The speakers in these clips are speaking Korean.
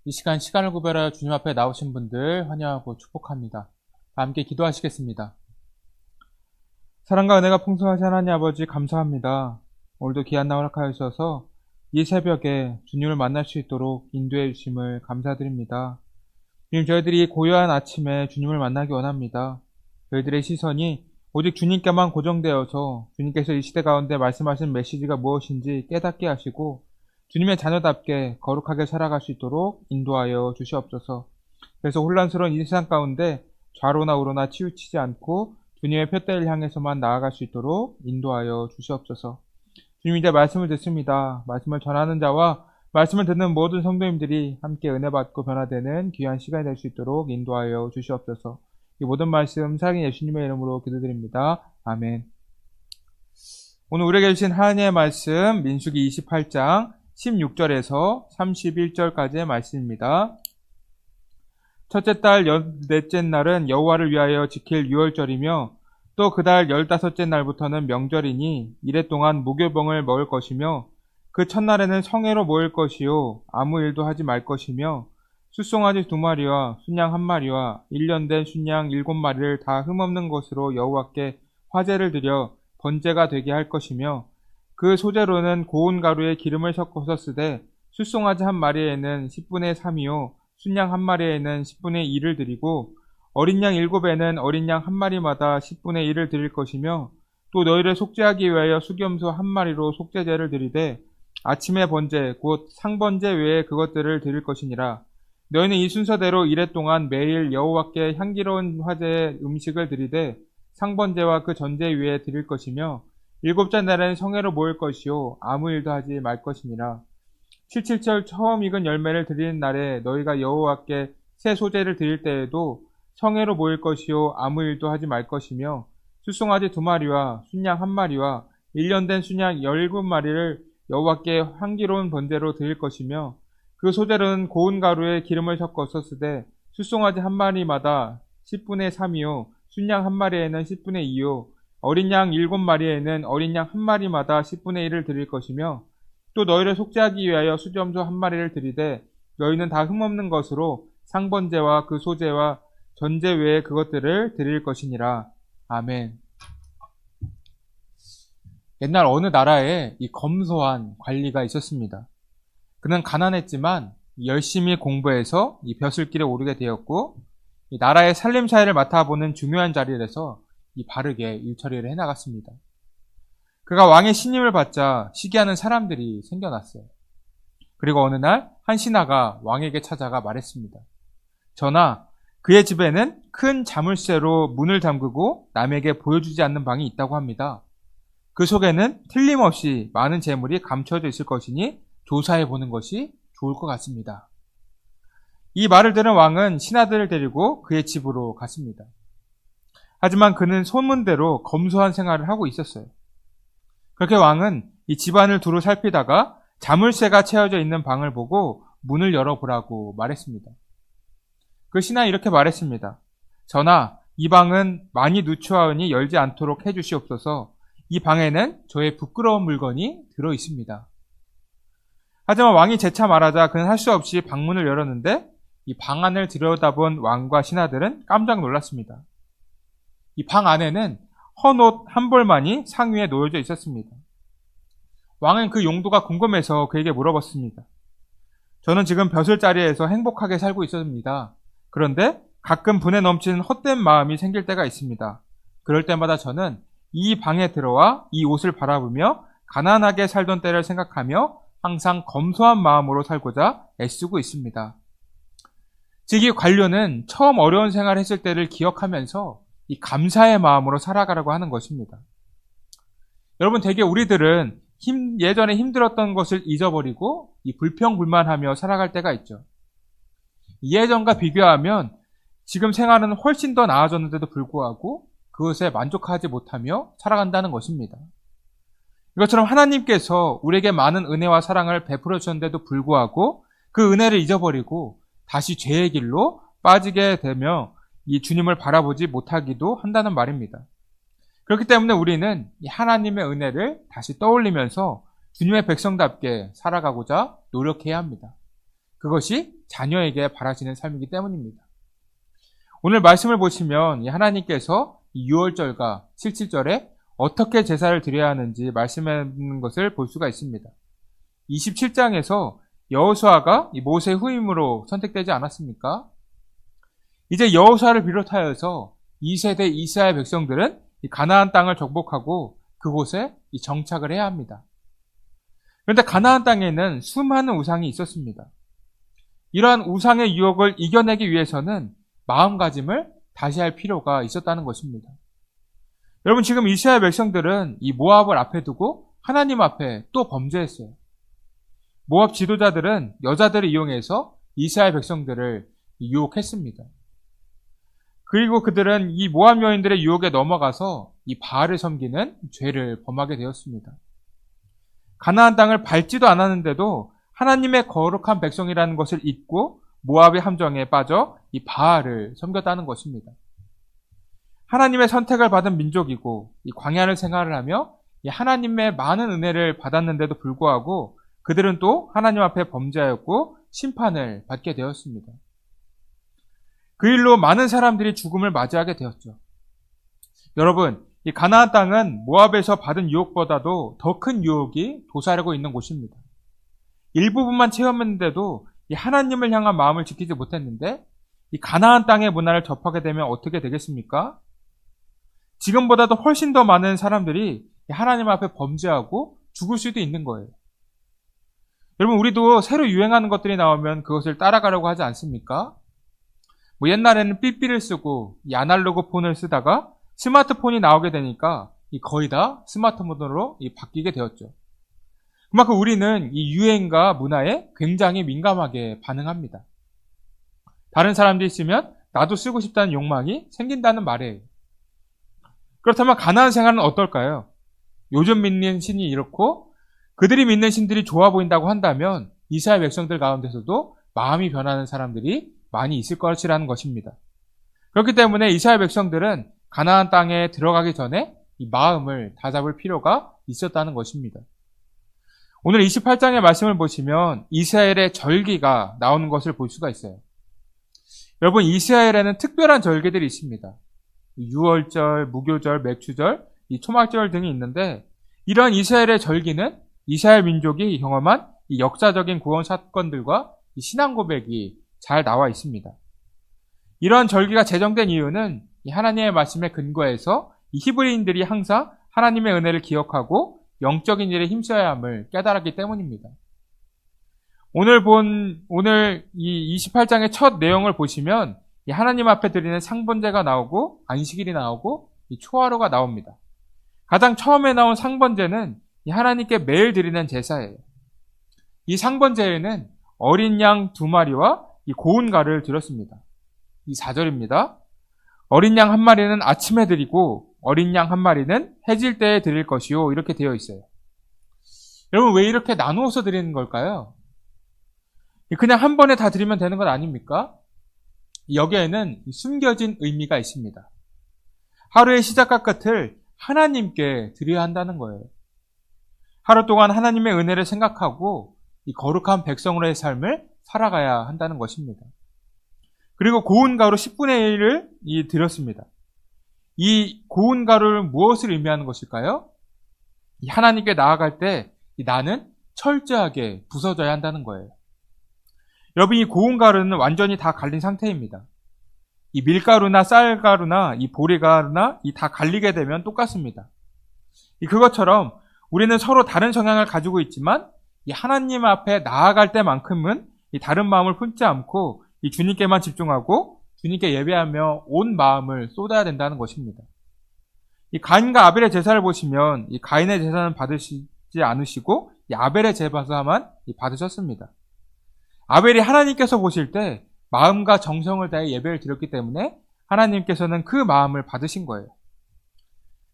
이 시간을 구별하여 주님 앞에 나오신 분들 환영하고 축복합니다. 함께 기도하시겠습니다. 사랑과 은혜가 풍성하신 하나님 아버지 감사합니다. 오늘도 귀한 날 허락하여 주셔서 이 새벽에 주님을 만날 수 있도록 인도해 주심을 감사드립니다. 주님, 저희들이 고요한 아침에 주님을 만나기 원합니다. 저희들의 시선이 오직 주님께만 고정되어서 주님께서 이 시대 가운데 말씀하신 메시지가 무엇인지 깨닫게 하시고 주님의 자녀답게 거룩하게 살아갈 수 있도록 인도하여 주시옵소서. 그래서 혼란스러운 이 세상 가운데 좌로나 우로나 치우치지 않고 주님의 푯대를 향해서만 나아갈 수 있도록 인도하여 주시옵소서. 주님, 이제 말씀을 듣습니다. 말씀을 전하는 자와 말씀을 듣는 모든 성도님들이 함께 은혜 받고 변화되는 귀한 시간이 될 수 있도록 인도하여 주시옵소서. 이 모든 말씀 살아계신 예수님의 이름으로 기도드립니다. 아멘. 오늘 우리에게 주신 하나님의 말씀 민수기 28장 16절에서 31절까지의 말씀입니다. 첫째 달 14째 날은 여호와를 위하여 지킬 유월절이며 또 그 달 15째 날부터는 명절이니 이래 동안 무교병을 먹을 것이며 그 첫날에는 성회로 모일 것이요 아무 일도 하지 말 것이며 숫송아지 2마리와 순양 1마리와 1년 된 순양 7마리를 다 흠없는 것으로 여호와께 화제를 드려 번제가 되게 할 것이며 그 소재로는 고운 가루에 기름을 섞어서 쓰되 숫송아지 1마리에는 10분의 3이요 순양 1마리에는 10분의 1을 드리고 어린 양 7에는 어린 양 1마리마다 10분의 1을 드릴 것이며 또 너희를 속죄하기 위하여 수염소 1마리로 속죄제를 드리되 아침의 번제 곧 상번제 외에 그것들을 드릴 것이니라. 너희는 이 순서대로 이래 동안 매일 여호와께 향기로운 화제의 음식을 드리되 상번제와 그 전제 위에 드릴 것이며 7째 날에는 성회로 모일 것이요 아무 일도 하지 말 것이니라. 7.7절 처음 익은 열매를 드리는 날에 너희가 여호와께 새 소재를 드릴 때에도 성회로 모일 것이요 아무 일도 하지 말 것이며 숫송아지 2마리와 순양 1마리와 1년 된 순양 17마리를 여호와께 향기로운 번제로 드릴 것이며 그 소재로는 고운 가루에 기름을 섞어서 쓰되 숫송아지 1마리마다 10분의 3이요 순양 1마리에는 10분의 2요 어린 양 7마리에는 어린 양 1마리마다 10분의 1을 드릴 것이며 또 너희를 속죄하기 위하여 수염소 1마리를 드리되 너희는 다 흠없는 것으로 상번제와 그 소제와 전제 외에 그것들을 드릴 것이니라. 아멘. 옛날 어느 나라에 이 검소한 관리가 있었습니다. 그는 가난했지만 열심히 공부해서 이 벼슬길에 오르게 되었고 이 나라의 살림사회를 맡아보는 중요한 자리에서 이 바르게 일처리를 해나갔습니다. 그가 왕의 신임을 받자 시기하는 사람들이 생겨났어요. 그리고 어느 날 한 신하가 왕에게 찾아가 말했습니다. 전하, 그의 집에는 큰 자물쇠로 문을 잠그고 남에게 보여주지 않는 방이 있다고 합니다. 그 속에는 틀림없이 많은 재물이 감춰져 있을 것이니 조사해 보는 것이 좋을 것 같습니다. 이 말을 들은 왕은 신하들을 데리고 그의 집으로 갔습니다. 하지만 그는 소문대로 검소한 생활을 하고 있었어요. 그렇게 왕은 이 집안을 두루 살피다가 자물쇠가 채워져 있는 방을 보고 문을 열어보라고 말했습니다. 그 신하 이렇게 말했습니다. 전하, 이 방은 많이 누추하오니 열지 않도록 해주시옵소서. 이 방에는 저의 부끄러운 물건이 들어 있습니다. 하지만 왕이 재차 말하자 그는 할 수 없이 방문을 열었는데 이 방 안을 들여다본 왕과 신하들은 깜짝 놀랐습니다. 이 방 안에는 헌옷 한 벌만이 상위에 놓여져 있었습니다. 왕은 그 용도가 궁금해서 그에게 물어봤습니다. 저는 지금 벼슬자리에서 행복하게 살고 있습니다. 그런데 가끔 분에 넘치는 헛된 마음이 생길 때가 있습니다. 그럴 때마다 저는 이 방에 들어와 이 옷을 바라보며 가난하게 살던 때를 생각하며 항상 검소한 마음으로 살고자 애쓰고 있습니다. 즉, 이 관료는 처음 어려운 생활을 했을 때를 기억하면서 이 감사의 마음으로 살아가려고 하는 것입니다. 여러분, 대개 우리들은 예전에 힘들었던 것을 잊어버리고 이 불평불만하며 살아갈 때가 있죠. 예전과 비교하면 지금 생활은 훨씬 더 나아졌는데도 불구하고 그것에 만족하지 못하며 살아간다는 것입니다. 이것처럼 하나님께서 우리에게 많은 은혜와 사랑을 베풀어 주셨는데도 불구하고 그 은혜를 잊어버리고 다시 죄의 길로 빠지게 되며 이 주님을 바라보지 못하기도 한다는 말입니다. 그렇기 때문에 우리는 이 하나님의 은혜를 다시 떠올리면서 주님의 백성답게 살아가고자 노력해야 합니다. 그것이 자녀에게 바라시는 삶이기 때문입니다. 오늘 말씀을 보시면 하나님께서 이 6월절과 77절에 어떻게 제사를 드려야 하는지 말씀하는 것을 볼 수가 있습니다. 27장에서 여호수아가 모세 후임으로 선택되지 않았습니까? 이제 여호수아를 비롯하여서 2세대 이스라엘 백성들은 가나안 땅을 정복하고 그곳에 정착을 해야 합니다. 그런데 가나안 땅에는 수많은 우상이 있었습니다. 이러한 우상의 유혹을 이겨내기 위해서는 마음가짐을 다시 할 필요가 있었다는 것입니다. 여러분, 지금 이스라엘 백성들은 이 모압을 앞에 두고 하나님 앞에 또 범죄했어요. 모압 지도자들은 여자들을 이용해서 이스라엘 백성들을 유혹했습니다. 그리고 그들은 이 모압 여인들의 유혹에 넘어가서 이 바알을 섬기는 죄를 범하게 되었습니다. 가나안 땅을 밟지도 않았는데도 하나님의 거룩한 백성이라는 것을 잊고 모압의 함정에 빠져 이 바알을 섬겼다는 것입니다. 하나님의 선택을 받은 민족이고 이 광야를 생활을 하며 이 하나님의 많은 은혜를 받았는데도 불구하고 그들은 또 하나님 앞에 범죄하였고 심판을 받게 되었습니다. 그 일로 많은 사람들이 죽음을 맞이하게 되었죠. 여러분, 이 가나안 땅은 모압에서 받은 유혹보다도 더 큰 유혹이 도사리고 있는 곳입니다. 일부분만 체험했는데도 이 하나님을 향한 마음을 지키지 못했는데 이 가나안 땅의 문화를 접하게 되면 어떻게 되겠습니까? 지금보다도 훨씬 더 많은 사람들이 하나님 앞에 범죄하고 죽을 수도 있는 거예요. 여러분, 우리도 새로 유행하는 것들이 나오면 그것을 따라가려고 하지 않습니까? 옛날에는 삐삐를 쓰고 이 아날로그 폰을 쓰다가 스마트폰이 나오게 되니까 거의 다 스마트폰으로 바뀌게 되었죠. 그만큼 우리는 이 유행과 문화에 굉장히 민감하게 반응합니다. 다른 사람들이 있으면 나도 쓰고 싶다는 욕망이 생긴다는 말이에요. 그렇다면 가나안 생활은 어떨까요? 요즘 믿는 신이 이렇고 그들이 믿는 신들이 좋아 보인다고 한다면 이스라엘 백성들 가운데서도 마음이 변하는 사람들이 많이 있을 것이라는 것입니다. 그렇기 때문에 이스라엘 백성들은 가나안 땅에 들어가기 전에 이 마음을 다잡을 필요가 있었다는 것입니다. 오늘 28장의 말씀을 보시면 이스라엘의 절기가 나오는 것을 볼 수가 있어요. 여러분, 이스라엘에는 특별한 절기들이 있습니다. 유월절, 무교절, 맥추절, 이 초막절 등이 있는데 이러한 이스라엘의 절기는 이스라엘 민족이 경험한 이 역사적인 구원 사건들과 이 신앙 고백이 잘 나와 있습니다. 이러한 절기가 제정된 이유는 이 하나님의 말씀에 근거해서 이 히브리인들이 항상 하나님의 은혜를 기억하고 영적인 일에 힘써야 함을 깨달았기 때문입니다. 오늘 이 28장의 첫 내용을 보시면 이 하나님 앞에 드리는 상번제가 나오고 안식일이 나오고 이 초하루가 나옵니다. 가장 처음에 나온 상번제는 이 하나님께 매일 드리는 제사예요. 이 상번제에는 어린 양 2마리와 이 고운 가루를 드렸습니다. 이 4절입니다. 어린 양 1마리는 아침에 드리고 어린 양 1마리는 해질 때에 드릴 것이요. 이렇게 되어 있어요. 여러분, 왜 이렇게 나누어서 드리는 걸까요? 그냥 한 번에 다 드리면 되는 것 아닙니까? 여기에는 숨겨진 의미가 있습니다. 하루의 시작과 끝을 하나님께 드려야 한다는 거예요. 하루 동안 하나님의 은혜를 생각하고 이 거룩한 백성으로의 삶을 살아가야 한다는 것입니다. 그리고 고운 가루 10분의 1을 드렸습니다. 이 고운 가루를 무엇을 의미하는 것일까요? 하나님께 나아갈 때 나는 철저하게 부서져야 한다는 거예요. 여러분, 이 고운 가루는 완전히 다 갈린 상태입니다. 이 밀가루나 쌀가루나 이 보리가루나 다 갈리게 되면 똑같습니다. 그것처럼 우리는 서로 다른 성향을 가지고 있지만 이 하나님 앞에 나아갈 때만큼은 이 다른 마음을 품지 않고 이 주님께만 집중하고 주님께 예배하며 온 마음을 쏟아야 된다는 것입니다. 이 가인과 아벨의 제사를 보시면 이 가인의 제사는 받으시지 않으시고 이 아벨의 제사만 받으셨습니다. 아벨이 하나님께서 보실 때 마음과 정성을 다해 예배를 드렸기 때문에 하나님께서는 그 마음을 받으신 거예요.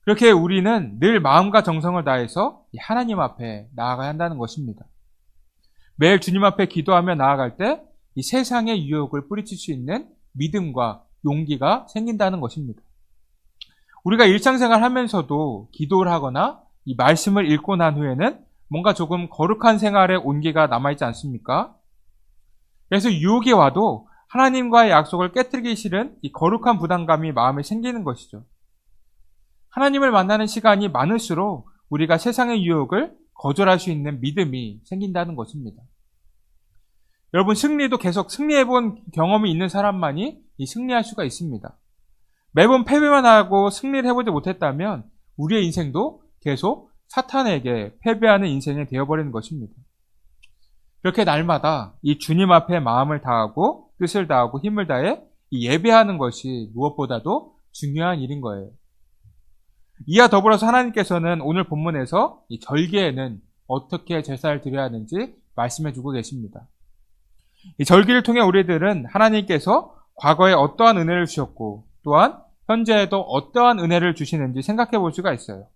그렇게 우리는 늘 마음과 정성을 다해서 하나님 앞에 나아가야 한다는 것입니다. 매일 주님 앞에 기도하며 나아갈 때 이 세상의 유혹을 뿌리칠 수 있는 믿음과 용기가 생긴다는 것입니다. 우리가 일상생활 하면서도 기도를 하거나 이 말씀을 읽고 난 후에는 뭔가 조금 거룩한 생활의 온기가 남아있지 않습니까? 그래서 유혹이 와도 하나님과의 약속을 깨뜨리기 싫은 이 거룩한 부담감이 마음에 생기는 것이죠. 하나님을 만나는 시간이 많을수록 우리가 세상의 유혹을 거절할 수 있는 믿음이 생긴다는 것입니다. 여러분, 승리도 계속 승리해본 경험이 있는 사람만이 이 승리할 수가 있습니다. 매번 패배만 하고 승리를 해보지 못했다면 우리의 인생도 계속 사탄에게 패배하는 인생이 되어버리는 것입니다. 그렇게 날마다 이 주님 앞에 마음을 다하고 뜻을 다하고 힘을 다해 이 예배하는 것이 무엇보다도 중요한 일인 거예요. 이와 더불어서 하나님께서는 오늘 본문에서 이 절기에는 어떻게 제사를 드려야 하는지 말씀해 주고 계십니다. 이 절기를 통해 우리들은 하나님께서 과거에 어떠한 은혜를 주셨고 또한 현재에도 어떠한 은혜를 주시는지 생각해 볼 수가 있어요.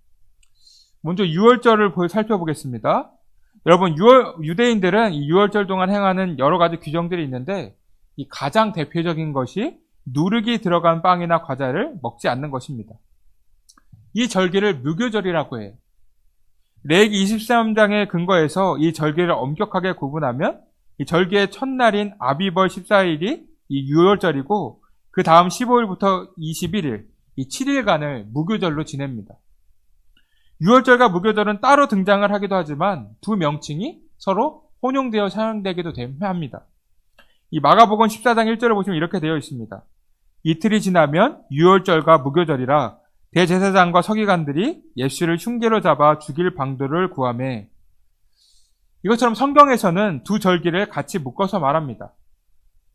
먼저 유월절을 살펴보겠습니다. 여러분, 유대인들은 이 유월절 동안 행하는 여러 가지 규정들이 있는데 이 가장 대표적인 것이 누룩이 들어간 빵이나 과자를 먹지 않는 것입니다. 이 절기를 무교절이라고 해요. 레위기 23장의 근거에서 이 절기를 엄격하게 구분하면 이 절기의 첫날인 아비벌 14일이 이 유월절이고 그 다음 15일부터 21일, 이 7일간을 무교절로 지냅니다. 유월절과 무교절은 따로 등장을 하기도 하지만 두 명칭이 서로 혼용되어 사용되기도 합니다. 이 마가복음 14장 1절을 보시면 이렇게 되어 있습니다. 이틀이 지나면 유월절과 무교절이라 대제사장과 서기관들이 예수를 흉계로 잡아 죽일 방도를 구하매. 이것처럼 성경에서는 두 절기를 같이 묶어서 말합니다.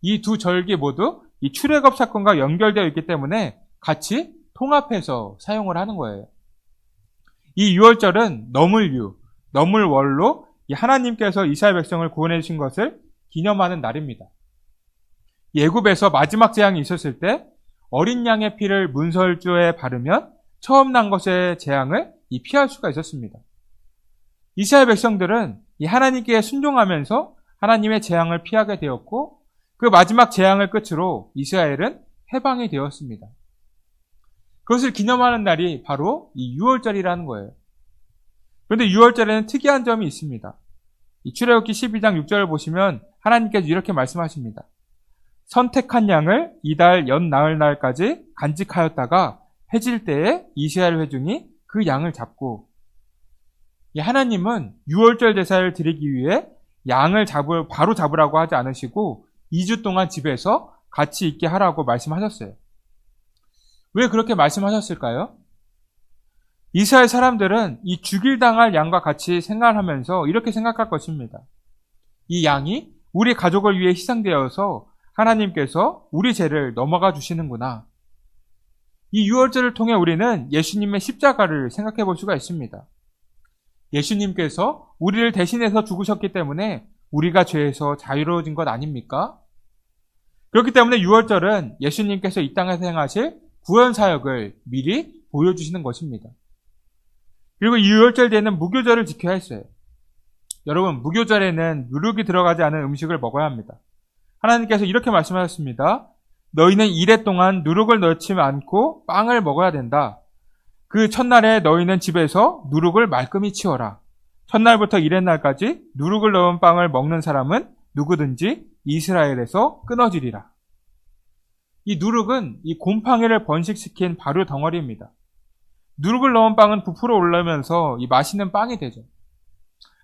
이 두 절기 모두 이 출애굽 사건과 연결되어 있기 때문에 같이 통합해서 사용을 하는 거예요. 이 유월절은 너물월로 하나님께서 이스라엘 백성을 구원해 주신 것을 기념하는 날입니다. 애굽에서 마지막 재앙이 있었을 때 어린 양의 피를 문설주에 바르면 처음 난 것의 재앙을 피할 수가 있었습니다. 이스라엘 백성들은 이 하나님께 순종하면서 하나님의 재앙을 피하게 되었고 그 마지막 재앙을 끝으로 이스라엘은 해방이 되었습니다. 그것을 기념하는 날이 바로 이 유월절이라는 거예요. 그런데 유월절에는 특이한 점이 있습니다. 이 출애굽기 12장 6절을 보시면 하나님께서 이렇게 말씀하십니다. 선택한 양을 이달 연 나흘 날까지 간직하였다가 해질 때에 이스라엘 회중이 그 양을 잡고, 하나님은 유월절 제사를 드리기 위해 양을 바로 잡으라고 하지 않으시고 2주 동안 집에서 같이 있게 하라고 말씀하셨어요. 왜 그렇게 말씀하셨을까요? 이스라엘 사람들은 이 죽일 당할 양과 같이 생활하면서 이렇게 생각할 것입니다. 이 양이 우리 가족을 위해 희생되어서 하나님께서 우리 죄를 넘어가 주시는구나. 이 유월절을 통해 우리는 예수님의 십자가를 생각해 볼 수가 있습니다. 예수님께서 우리를 대신해서 죽으셨기 때문에 우리가 죄에서 자유로워진 것 아닙니까? 그렇기 때문에 유월절은 예수님께서 이 땅에서 행하실 구원 사역을 미리 보여주시는 것입니다. 그리고 유월절 때는 무교절을 지켜야 했어요. 여러분, 무교절에는 누룩이 들어가지 않은 음식을 먹어야 합니다. 하나님께서 이렇게 말씀하셨습니다. 너희는 이레 동안 누룩을 넣지 않고 빵을 먹어야 된다. 그 첫날에 너희는 집에서 누룩을 말끔히 치워라. 첫날부터 이렛날까지 누룩을 넣은 빵을 먹는 사람은 누구든지 이스라엘에서 끊어지리라. 이 누룩은 이 곰팡이를 번식시킨 발효 덩어리입니다. 누룩을 넣은 빵은 부풀어 올라오면서 이 맛있는 빵이 되죠.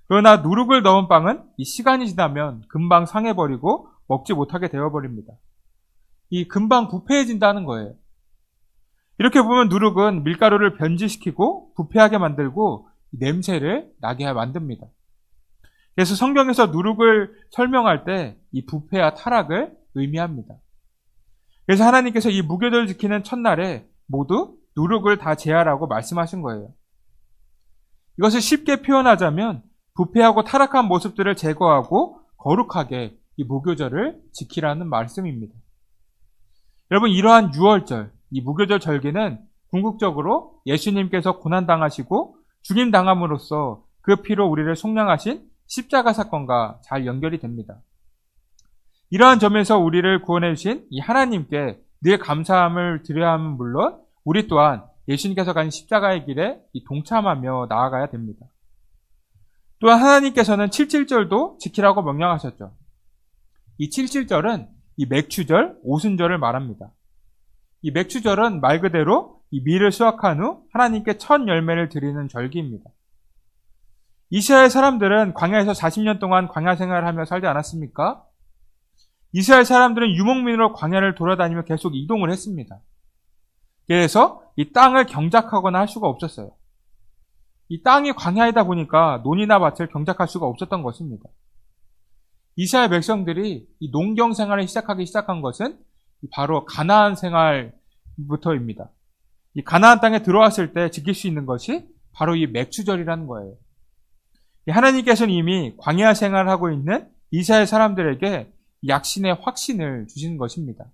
그러나 누룩을 넣은 빵은 이 시간이 지나면 금방 상해버리고 먹지 못하게 되어버립니다. 이 금방 부패해진다는 거예요. 이렇게 보면 누룩은 밀가루를 변질시키고 부패하게 만들고 냄새를 나게 만듭니다. 그래서 성경에서 누룩을 설명할 때 이 부패와 타락을 의미합니다. 그래서 하나님께서 이 무교절을 지키는 첫날에 모두 누룩을 다 제하라고 말씀하신 거예요. 이것을 쉽게 표현하자면 부패하고 타락한 모습들을 제거하고 거룩하게 이 무교절을 지키라는 말씀입니다. 여러분, 이러한 유월절, 이 무교절 절기는 궁극적으로 예수님께서 고난당하시고 죽임당함으로써 그 피로 우리를 속량하신 십자가 사건과 잘 연결이 됩니다. 이러한 점에서 우리를 구원해 주신 이 하나님께 늘 감사함을 드려야 하면 물론 우리 또한 예수님께서 가신 십자가의 길에 동참하며 나아가야 됩니다. 또한 하나님께서는 77절도 지키라고 명령하셨죠. 이 77절은 이 맥추절, 오순절을 말합니다. 이 맥추절은 말 그대로 이 밀을 수확한 후 하나님께 첫 열매를 드리는 절기입니다. 이스라엘 사람들은 광야에서 40년 동안 광야 생활을 하며 살지 않았습니까? 이스라엘 사람들은 유목민으로 광야를 돌아다니며 계속 이동을 했습니다. 그래서 이 땅을 경작하거나 할 수가 없었어요. 이 땅이 광야이다 보니까 논이나 밭을 경작할 수가 없었던 것입니다. 이스라엘 백성들이 이 농경 생활을 시작한 것은 바로 가나안 생활부터입니다. 이 가나안 땅에 들어왔을 때 지킬 수 있는 것이 바로 이 맥추절이라는 거예요. 하나님께서는 이미 광야 생활을 하고 있는 이스라엘 사람들에게 약신의 확신을 주시는 것입니다.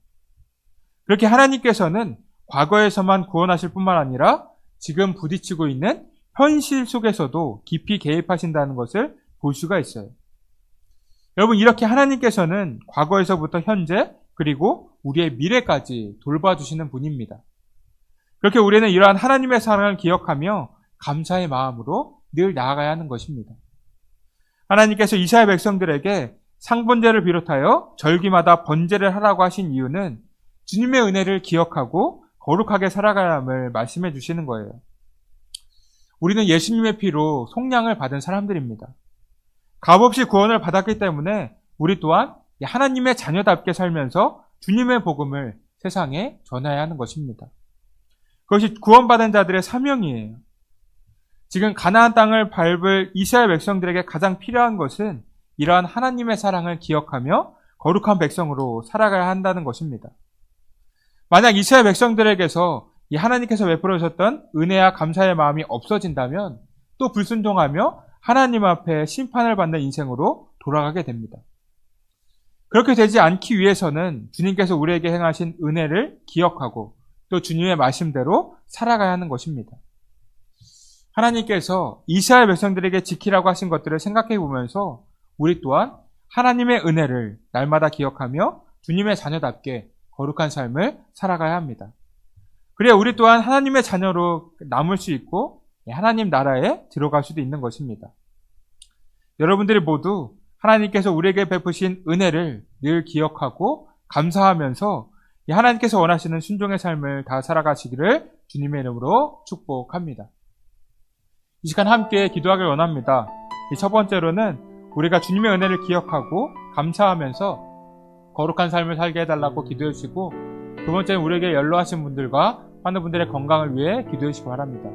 그렇게 하나님께서는 과거에서만 구원하실 뿐만 아니라 지금 부딪히고 있는 현실 속에서도 깊이 개입하신다는 것을 볼 수가 있어요. 여러분, 이렇게 하나님께서는 과거에서부터 현재 그리고 우리의 미래까지 돌봐주시는 분입니다. 그렇게 우리는 이러한 하나님의 사랑을 기억하며 감사의 마음으로 늘 나아가야 하는 것입니다. 하나님께서 이스라엘 백성들에게 상번제를 비롯하여 절기마다 번제를 하라고 하신 이유는 주님의 은혜를 기억하고 거룩하게 살아가야 함을 말씀해 주시는 거예요. 우리는 예수님의 피로 속량을 받은 사람들입니다. 값없이 구원을 받았기 때문에 우리 또한 하나님의 자녀답게 살면서 주님의 복음을 세상에 전해야 하는 것입니다. 그것이 구원받은 자들의 사명이에요. 지금 가나안 땅을 밟을 이스라엘 백성들에게 가장 필요한 것은 이러한 하나님의 사랑을 기억하며 거룩한 백성으로 살아가야 한다는 것입니다. 만약 이스라엘 백성들에게서 이 하나님께서 베풀어 주셨던 은혜와 감사의 마음이 없어진다면 또 불순종하며 하나님 앞에 심판을 받는 인생으로 돌아가게 됩니다. 그렇게 되지 않기 위해서는 주님께서 우리에게 행하신 은혜를 기억하고 또 주님의 말씀대로 살아가야 하는 것입니다. 하나님께서 이스라엘 백성들에게 지키라고 하신 것들을 생각해 보면서 우리 또한 하나님의 은혜를 날마다 기억하며 주님의 자녀답게 거룩한 삶을 살아가야 합니다. 그래야 우리 또한 하나님의 자녀로 남을 수 있고 하나님 나라에 들어갈 수도 있는 것입니다. 여러분들이 모두 하나님께서 우리에게 베푸신 은혜를 늘 기억하고 감사하면서 하나님께서 원하시는 순종의 삶을 다 살아가시기를 주님의 이름으로 축복합니다. 이 시간 함께 기도하길 원합니다. 첫 번째로는 우리가 주님의 은혜를 기억하고 감사하면서 거룩한 삶을 살게 해달라고 기도해 주시고, 두 번째는 우리에게 연로하신 분들과 많은 분들의 건강을 위해 기도해 주시기 바랍니다.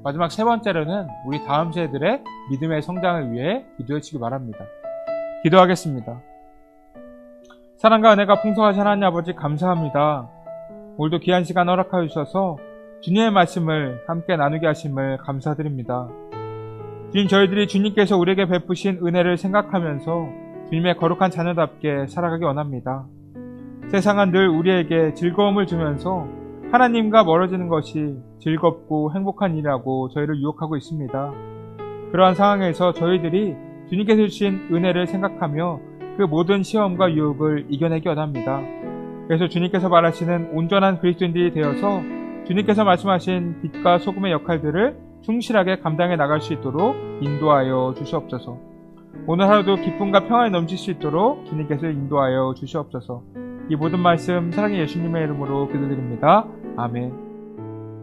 마지막 세 번째로는 우리 다음 세대들의 믿음의 성장을 위해 기도해 주시기 바랍니다. 기도하겠습니다. 사랑과 은혜가 풍성하신 하나님 아버지 감사합니다. 오늘도 귀한 시간 허락하여 주셔서 주님의 말씀을 함께 나누게 하심을 감사드립니다. 주님, 저희들이 주님께서 우리에게 베푸신 은혜를 생각하면서 주님의 거룩한 자녀답게 살아가기 원합니다. 세상은 늘 우리에게 즐거움을 주면서 하나님과 멀어지는 것이 즐겁고 행복한 일이라고 저희를 유혹하고 있습니다. 그러한 상황에서 저희들이 주님께서 주신 은혜를 생각하며 그 모든 시험과 유혹을 이겨내기 원합니다. 그래서 주님께서 말하시는 온전한 그리스도인들이 되어서 주님께서 말씀하신 빛과 소금의 역할들을 충실하게 감당해 나갈 수 있도록 인도하여 주시옵소서. 오늘 하루도 기쁨과 평안이 넘칠 수 있도록 주님께서 인도하여 주시옵소서. 이 모든 말씀 사랑의 예수님의 이름으로 기도드립니다. 아멘.